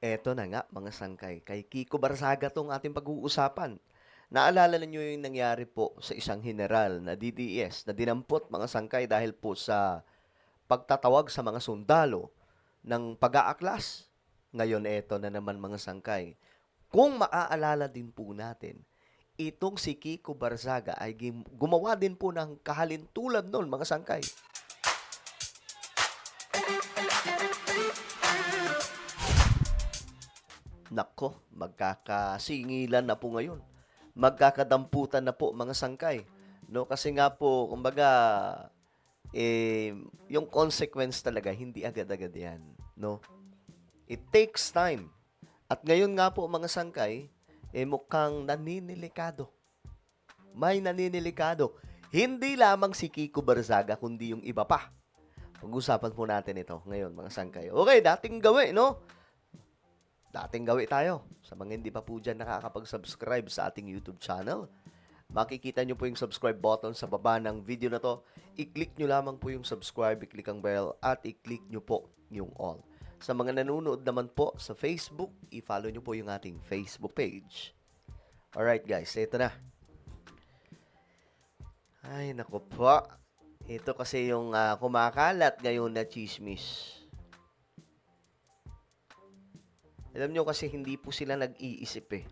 Eto na nga mga sangkay, kay Kiko Barzaga 'tong ating pag-uusapan. Naalala ninyo yung nangyari po sa isang heneral na DDS na dinampot mga sangkay dahil po sa pagtatawag sa mga sundalo ng pag-aaklas. Ngayon eto na naman mga sangkay. Kung maaalala din po natin, itong si Kiko Barzaga ay gumawa din po ng kahalintulad nun mga sangkay. Nako, magkakasingilan na po ngayon. Magkakadamputan na po mga sangkay. No, kasi nga po, kumbaga, yung consequence talaga, hindi agad-agad yan. No? It takes time. At ngayon nga po mga sangkay, mukhang naninilikado. May naninilikado. Hindi lamang si Kiko Barzaga, kundi yung iba pa. Pag-usapan po natin ito ngayon mga sangkay. Okay, dating gawi, no? Dating gawi tayo. Sa mga hindi pa po dyan nakakapag-subscribe sa ating YouTube channel, makikita nyo po yung subscribe button sa baba ng video na to. I-click nyo lamang po yung subscribe, i-click ang bell, at i-click nyo po yung all. Sa mga nanonood naman po sa Facebook, i-follow nyo po yung ating Facebook page. Alright guys, ito na. Ay, naku po. Ito kasi yung kumakalat ngayon na chismis. Alam nyo kasi hindi po sila nag-iisip eh.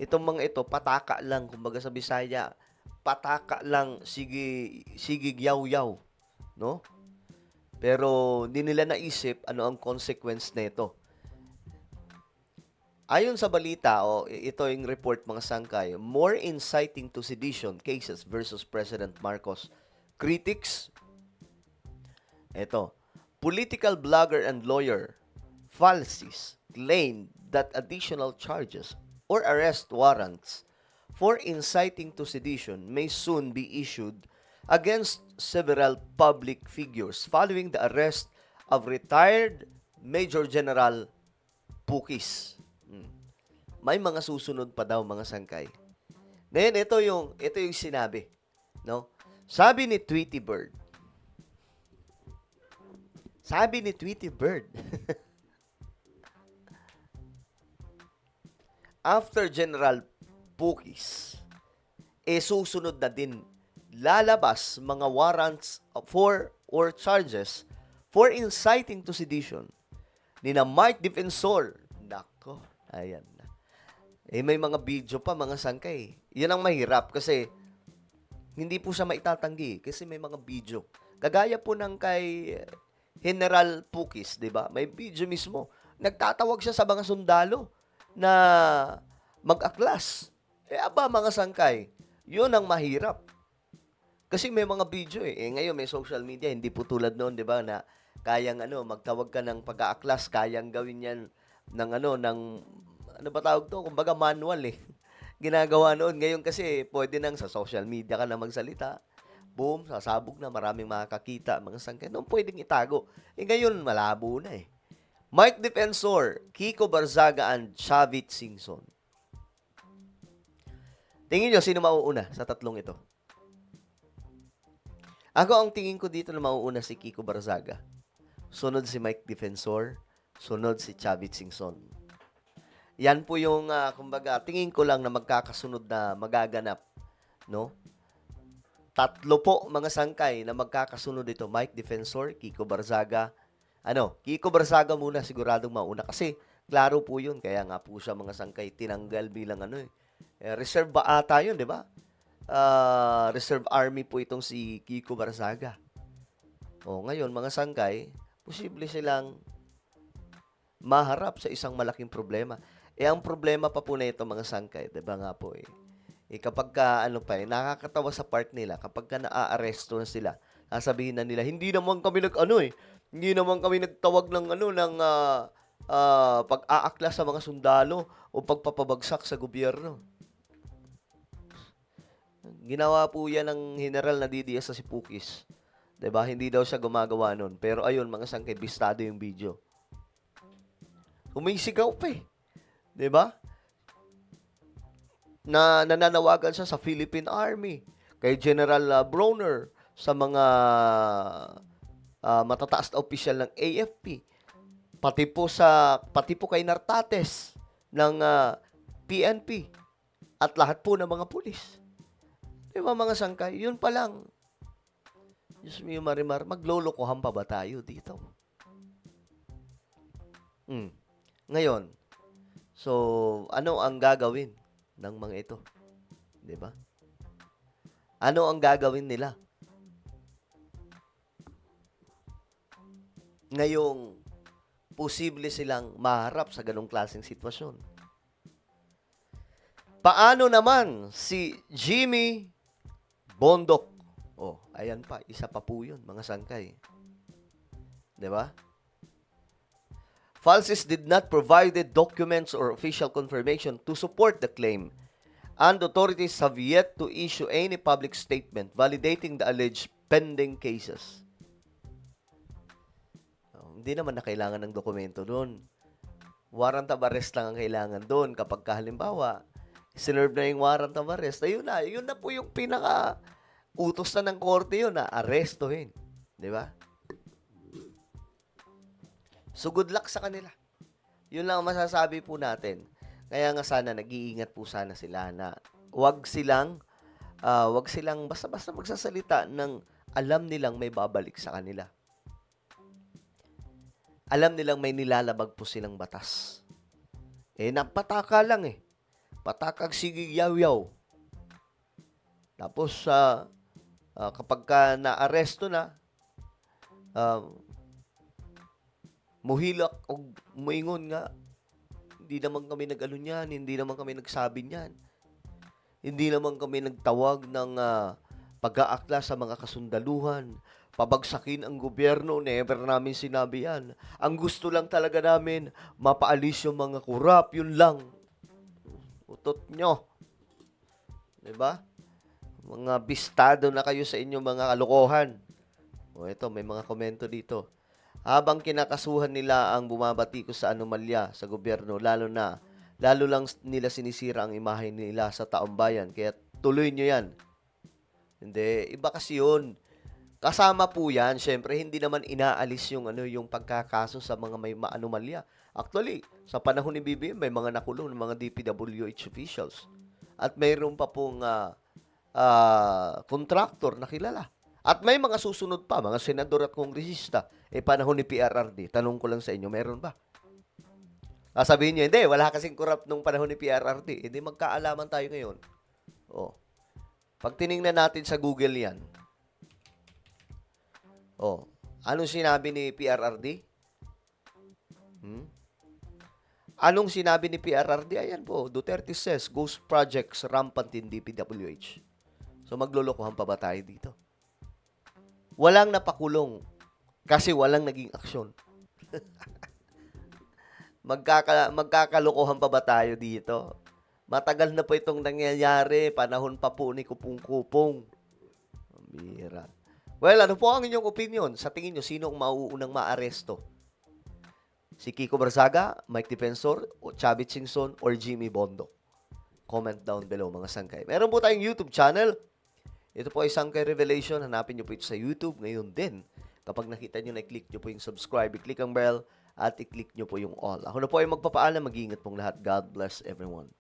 Itong mga ito, pataka lang. Kumbaga sa Bisaya, pataka lang, sige, sige, yaw-yaw. No? Pero hindi nila naisip ano ang consequence nito. Ayon sa balita, ito yung report mga sangkay, more inciting to sedition cases versus President Marcos. Critics, ito, political blogger and lawyer, falsies, claimed that additional charges or arrest warrants for inciting to sedition may soon be issued against several public figures following the arrest of retired Major General Pukis. May mga susunod pa daw mga sangkay. Ngayon ito yung sinabi, no? Sabi ni Tweety Bird. Sabi ni Tweety Bird. After General Pukis, susunod na din lalabas mga warrants for or charges for inciting to sedition ni na Mike Defensor. Nako, ayan na. May mga video pa mga sangkay. Yan ang mahirap kasi hindi po siya maitatanggi kasi may mga video. Kagaya po ng kay General Pukis, 'di ba? May video mismo. Nagtatawag siya sa mga sundalo na mag-aklas. Aba mga sangkay, yun ang mahirap. Kasi may mga video ngayon may social media, hindi po tulad noon, 'di ba, na kayang magtawag ka ng pag-aaklas, kayang gawin 'yan ng ano ba tawag to? Kumbaga manual ginagawa noon. Ngayon kasi pwede nang sa social media ka na magsalita. Boom, sasabog na, maraming makakakita, mga sangkay. Noon pwedeng itago. Ngayon malabo na Mike Defensor, Kiko Barzaga, and Chavit Singson. Tingin nyo, sino mauuna sa tatlong ito? Ako, ang tingin ko dito na mauuna si Kiko Barzaga. Sunod si Mike Defensor. Sunod si Chavit Singson. Yan po yung, kumbaga, tingin ko lang na magkakasunod na magaganap. No? Tatlo po mga sangkay na magkakasunod ito. Mike Defensor, Kiko Barzaga. Kiko Barzaga muna siguradong mauna kasi klaro po yun. Kaya nga po siya mga sangkay tinanggal bilang reserve ba ata yun, di ba? Reserve Army po itong si Kiko Barzaga. Ngayon mga sangkay, posible silang maharap sa isang malaking problema. Ang problema pa po na ito mga sangkay, di ba nga po kapag ka, nakakatawa sa part nila, kapag ka naa-arresto na sila, sasabihin na nila, hindi naman kami hindi naman kami nagtawag ng pag-aaklas sa mga sundalo o pagpapabagsak sa gobyerno. Ginawa po yan ng general na DDS sa si Pukis. 'Di ba? Hindi daw siya gumagawa nun. Pero ayun, mga sangkay, bistado yung video. Umisigaw pa 'Di ba? Na nananawagan siya sa Philippine Army, kay General Broner, sa mga matataas na opisyal ng AFP. pati po kay Nartates ng PNP at lahat po ng mga pulis. Di ba mga sangkay? Yun pa lang. Diyos mo yung marimar, maglolokohan pa ba tayo dito? Ngayon, so, ano ang gagawin ng mga ito? Di ba? Ano ang gagawin nila? Ngayong posible silang maharap sa ganong klaseng sitwasyon. Paano naman si Jimmy Bondoc? Oh, ayan pa, isa pa po yun, mga sangkay. Diba? Falsis did not provide documents or official confirmation to support the claim, and authorities have yet to issue any public statement validating the alleged pending cases. Hindi naman na kailangan ng dokumento doon. Warrant of arrest lang ang kailangan doon. Kapag halimbawa, sinerve na yung warrant of arrest, ayun na po yung pinaka-utos na ng korte yun na arrestuhin. Di ba? So, good luck sa kanila. Yun lang ang masasabi po natin. Kaya nga sana, nag-iingat po sana sila na wag silang basta-basta magsasalita ng alam nilang may babalik sa kanila. Alam nilang may nilalabag po silang batas. Napataka lang Patakag sige yaw-yaw. Tapos, kapag na-aresto na, muhilak o muingon nga, hindi naman kami nag-ano niyan, hindi naman kami nagsabi niyan. Hindi naman kami nagtawag ng pag-aakla sa mga kasundaluhan. Pabagsakin ang gobyerno, never namin sinabi yan. Ang gusto lang talaga namin, mapaalis yung mga kurap, yun lang. Utot nyo. Diba? Mga bistado na kayo sa inyong mga kalokohan. O ito, may mga komento dito. Habang kinakasuhan nila ang bumabatikos sa anomalya sa gobyerno, lalo lang nila sinisira ang imahe nila sa taong bayan. Kaya tuloy nyo yan. Hindi, iba kasi yun. Kasama po yan, syempre hindi naman inaalis yung pagkakaso sa mga may maanomalya. Actually, sa panahon ni BBM, may mga nakulong ng mga DPWH officials. At mayroon pa pong contractor na kilala. At may mga susunod pa, mga senador at kongresista. Panahon ni PRRD, tanong ko lang sa inyo, meron ba? Sabihin nyo, hindi, wala kasing corrupt nung panahon ni PRRD. Hindi, magkaalaman tayo ngayon. Pag tiningnan natin sa Google yan, anong sinabi ni PRRD? Anong sinabi ni PRRD? Ayan po, Duterte says, ghost projects rampant in DPWH. So, maglolokohan pa ba tayo dito? Walang napakulong kasi walang naging aksyon. Magkakalokohan pa ba tayo dito? Matagal na po itong nangyayari, panahon pa po ni Kupong-Kupong. Bira. Well, ano po ang inyong opinion? Sa tingin nyo, sino ang mauunang maaresto? Si Kiko Barzaga, Mike Defensor, o Chavit Singson, or Jimmy Bondoc? Comment down below, mga sangkay. Meron po tayong YouTube channel. Ito po ay Sangkay Revelation. Hanapin nyo po ito sa YouTube. Ngayon din, kapag nakita nyo na i-click nyo po yung subscribe, i-click ang bell, at i-click nyo po yung all. Ako na po ay magpapaalam. Mag-iingat pong lahat. God bless everyone.